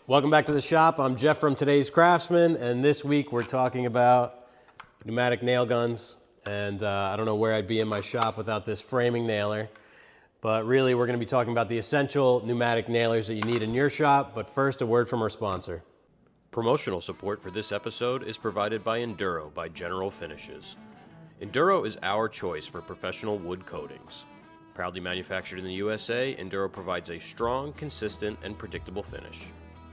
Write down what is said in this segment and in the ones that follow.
Welcome back to the shop. I'm Jeff from Today's Craftsman, and this week we're talking about pneumatic nail guns. And I don't know where I'd be in my shop without this framing nailer. But really, we're going to be talking about the essential pneumatic nailers that you need in your shop. But first, a word from our sponsor. Promotional support for this episode is provided by Enduro by General Finishes. Enduro is our choice for professional wood coatings. Proudly manufactured in the USA, Enduro provides a strong, consistent, and predictable finish.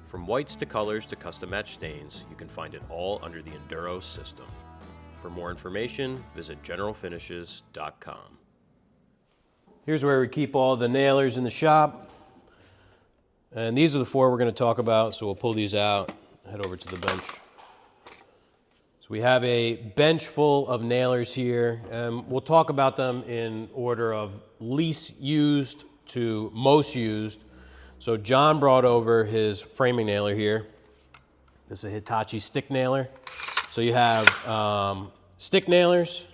From whites to colors to custom match stains, you can find it all under the Enduro system. For more information, visit generalfinishes.com. Here's where we keep all the nailers in the shop. And these are the four we're going to talk about, so we'll pull these out, head over to the bench. So we have a bench full of nailers here, and we'll talk about them in order of least used to most used. So John brought over his framing nailer here. This is a Hitachi stick nailer. So you have stick nailers,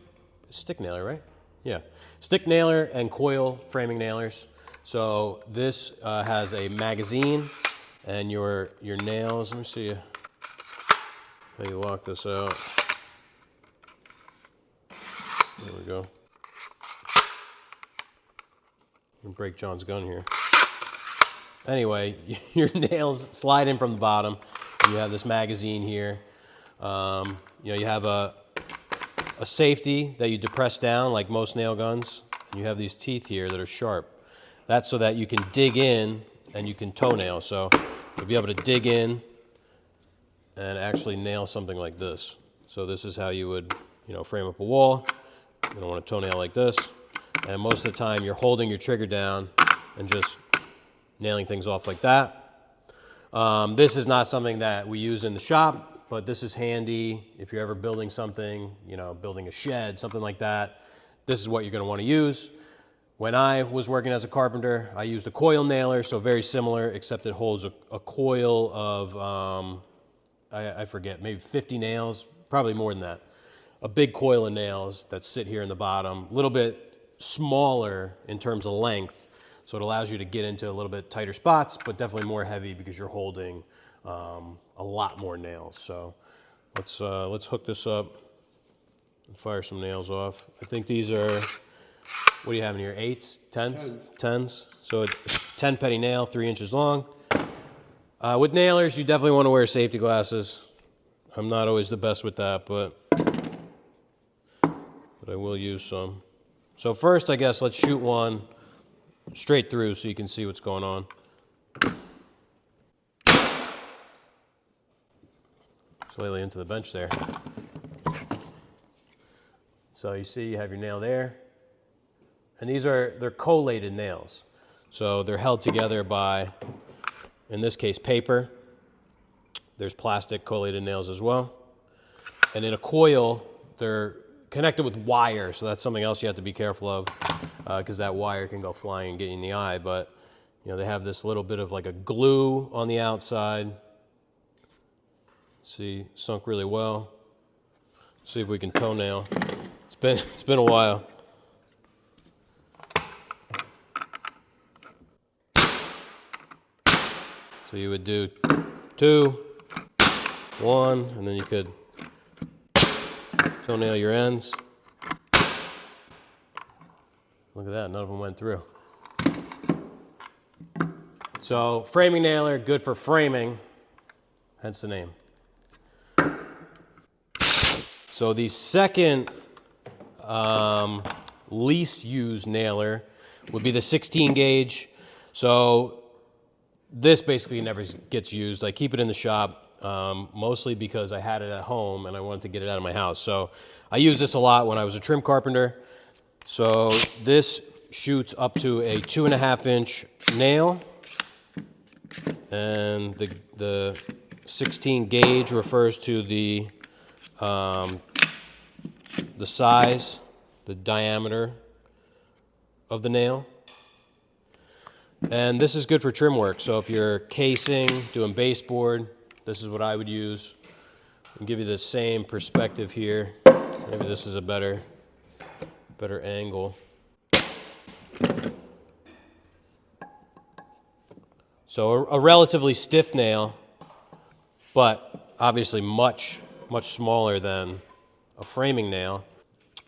stick nailer, right? Yeah, stick nailer and coil framing nailers. So this has a magazine, and your nails. Let me see how you lock this out. There we go. I'm gonna break John's gun here. Anyway, your nails slide in from the bottom. And you have this magazine here. You have a safety that you depress down like most nail guns. And you have these teeth here that are sharp. That's so that you can dig in and you can toenail. So you'll be able to dig in and actually nail something like this. So this is how you would, frame up a wall. You don't want to toenail like this. And most of the time you're holding your trigger down and just nailing things off like that. This is not something that we use in the shop, but this is handy if you're ever building something, building a shed, something like that. This is what you're going to want to use. When I was working as a carpenter, I used a coil nailer, so very similar, except it holds a coil of, I forget, maybe 50 nails, probably more than that. A big coil of nails that sit here in the bottom, a little bit smaller in terms of length. So it allows you to get into a little bit tighter spots, but definitely more heavy because you're holding a lot more nails. So let's hook this up and fire some nails off. I think these are, what do you have in here, 8s, 10s? 10s. So it's 10 penny nail, 3 inches long. With nailers, you definitely want to wear safety glasses. I'm not always the best with that, but I will use some. So first, I guess, let's shoot one straight through so you can see what's going on. Slightly into the bench there. So you see you have your nail there. And they're collated nails. So they're held together by, in this case, paper. There's plastic collated nails as well. And in a coil, they're connected with wire, so that's something else you have to be careful of, because that wire can go flying and get you in the eye. But they have this little bit of like a glue on the outside. See, sunk really well. See if we can toenail. It's been a while. So you would do 2, 1, and then you could toenail your ends. Look at that, none of them went through. So framing nailer, good for framing, hence the name. So the second least used nailer would be the 16 gauge. So this basically never gets used. I keep it in the shop. Mostly because I had it at home and I wanted to get it out of my house. So I used this a lot when I was a trim carpenter. So this shoots up to a 2.5 inch nail, and the 16 gauge refers to the size, the diameter of the nail. And this is good for trim work. So if you're casing, doing baseboard, this is what I would use. I'll give you the same perspective here. Maybe this is a better angle. So a relatively stiff nail but obviously much smaller than a framing nail.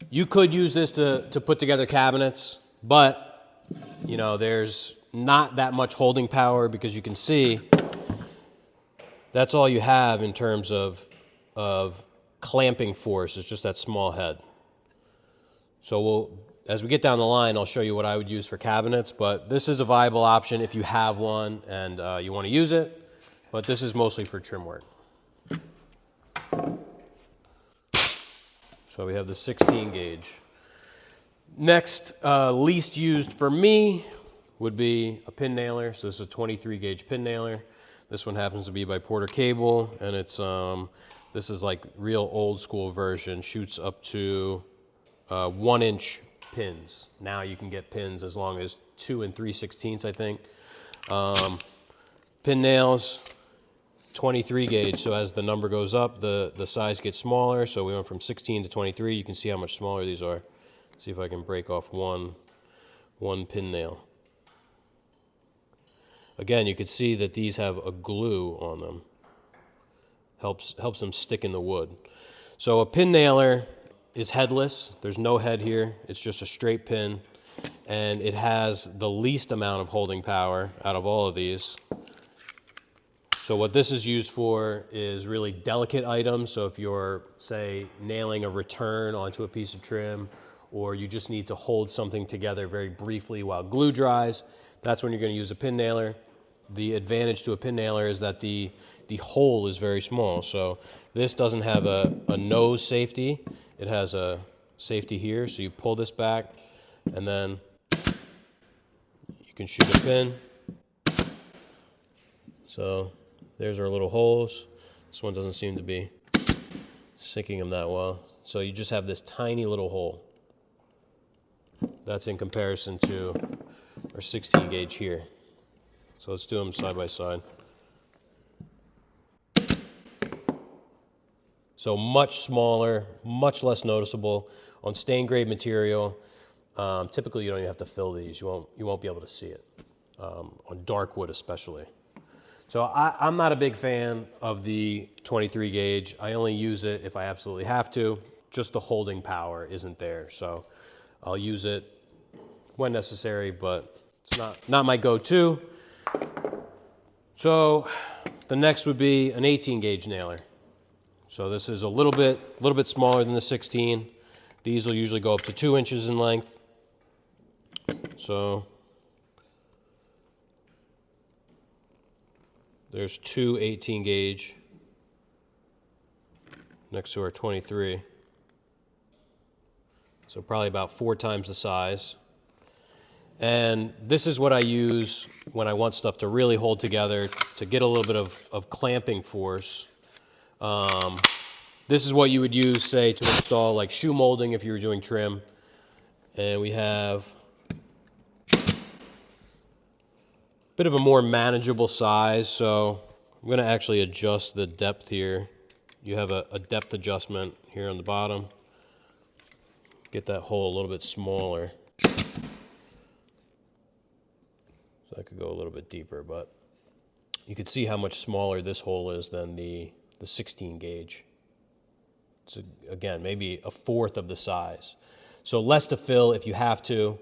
You could use this to put together cabinets, but you know, there's not that much holding power because you can see that's all you have in terms of clamping force. It's just that small head. So as we get down the line, I'll show you what I would use for cabinets, but this is a viable option if you have one and you want to use it, but this is mostly for trim work. So we have the 16 gauge. Next, least used for me would be a pin nailer. So this is a 23 gauge pin nailer. This one happens to be by Porter Cable, and it's this is like real old school version, shoots up to 1 inch pins. Now you can get pins as long as 2 3/16, I think. Pin nails, 23 gauge. So as the number goes up, the size gets smaller. So we went from 16 to 23. You can see how much smaller these are. See if I can break off one pin nail. Again, you can see that these have a glue on them. Helps them stick in the wood. So a pin nailer is headless. There's no head here. It's just a straight pin, and it has the least amount of holding power out of all of these. So what this is used for is really delicate items. So if you're, say, nailing a return onto a piece of trim, or you just need to hold something together very briefly while glue dries, that's when you're going to use a pin nailer. The advantage to a pin nailer is that the hole is very small. So this doesn't have a nose safety. It has a safety here. So you pull this back, and then you can shoot a pin. So there's our little holes. This one doesn't seem to be sinking them that well. So you just have this tiny little hole. That's in comparison to our 16 gauge here. So let's do them side by side. So much smaller, much less noticeable. On stained grade material, typically you don't even have to fill these. You won't be able to see it, on dark wood especially. So I'm not a big fan of the 23 gauge. I only use it if I absolutely have to. Just the holding power isn't there. So I'll use it when necessary, but it's not my go-to. So the next would be an 18 gauge nailer. So this is a little bit smaller than the 16. These will usually go up to 2 inches in length. So there's two 18 gauge next to our 23. So probably about 4 times the size. And this is what I use when I want stuff to really hold together, to get a little bit of clamping force. This is what you would use, say, to install like shoe molding if you were doing trim. And we have a bit of a more manageable size. So I'm going to actually adjust the depth here. You have a depth adjustment here on the bottom. Get that hole a little bit smaller. So I could go a little bit deeper, but you can see how much smaller this hole is than the 16 gauge. So again, maybe a fourth of the size. So less to fill if you have to,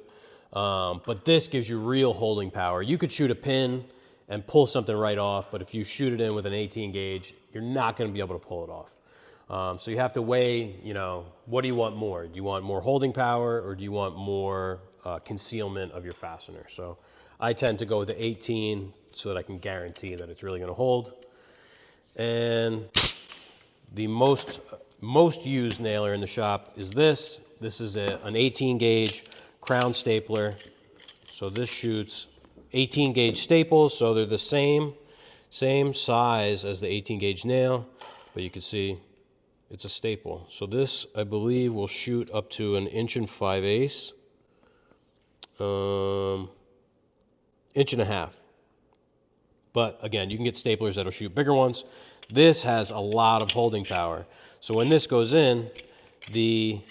but this gives you real holding power. You could shoot a pin and pull something right off, but if you shoot it in with an 18 gauge, you're not going to be able to pull it off. So you have to weigh, what do you want more? Do you want more holding power, or do you want more concealment of your fastener? So I tend to go with the 18 so that I can guarantee that it's really going to hold. And the most used nailer in the shop is this. This is an 18 gauge crown stapler. So this shoots 18 gauge staples, so they're the same size as the 18 gauge nail, but you can see it's a staple. So this, I believe, will shoot up to 1 5/8, 1.5 inches. But again, you can get staplers that'll shoot bigger ones. This has a lot of holding power. So when this goes in, the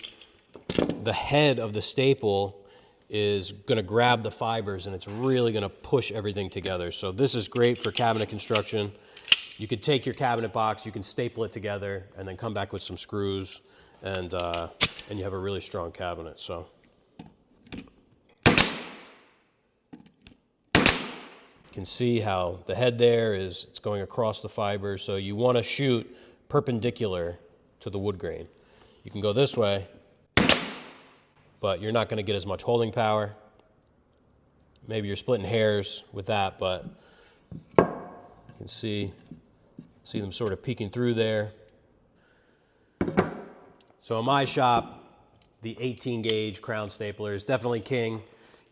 head of the staple is going to grab the fibers, and it's really going to push everything together. So this is great for cabinet construction. You could take your cabinet box, you can staple it together, and then come back with some screws, and you have a really strong cabinet. So you can see how the head there it's going across the fiber. So you want to shoot perpendicular to the wood grain. You can go this way, but you're not going to get as much holding power. Maybe you're splitting hairs with that, but you can see them sort of peeking through there. So in my shop, the 18 gauge crown stapler is definitely king.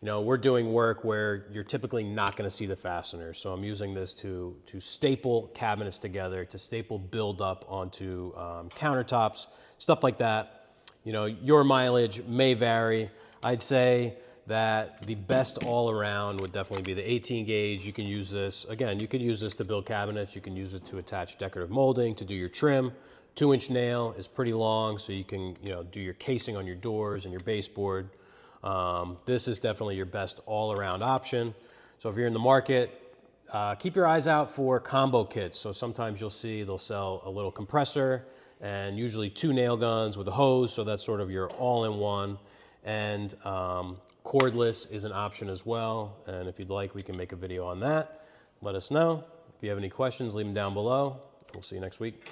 You know, we're doing work where you're typically not going to see the fasteners. So I'm using this to staple cabinets together, to staple build up onto countertops, stuff like that. You know, your mileage may vary. I'd say that the best all around would definitely be the 18 gauge. You can use this, again, you could use this to build cabinets. You can use it to attach decorative molding, to do your trim. 2-inch nail is pretty long, so you can, you know, do your casing on your doors and your baseboard. This is definitely your best all-around option. So if you're in the market, keep your eyes out for combo kits. So sometimes you'll see they'll sell a little compressor and usually 2 nail guns with a hose. So that's sort of your all-in-one. And cordless is an option as well. And if you'd like, we can make a video on that. Let us know. If you have any questions, leave them down below. We'll see you next week.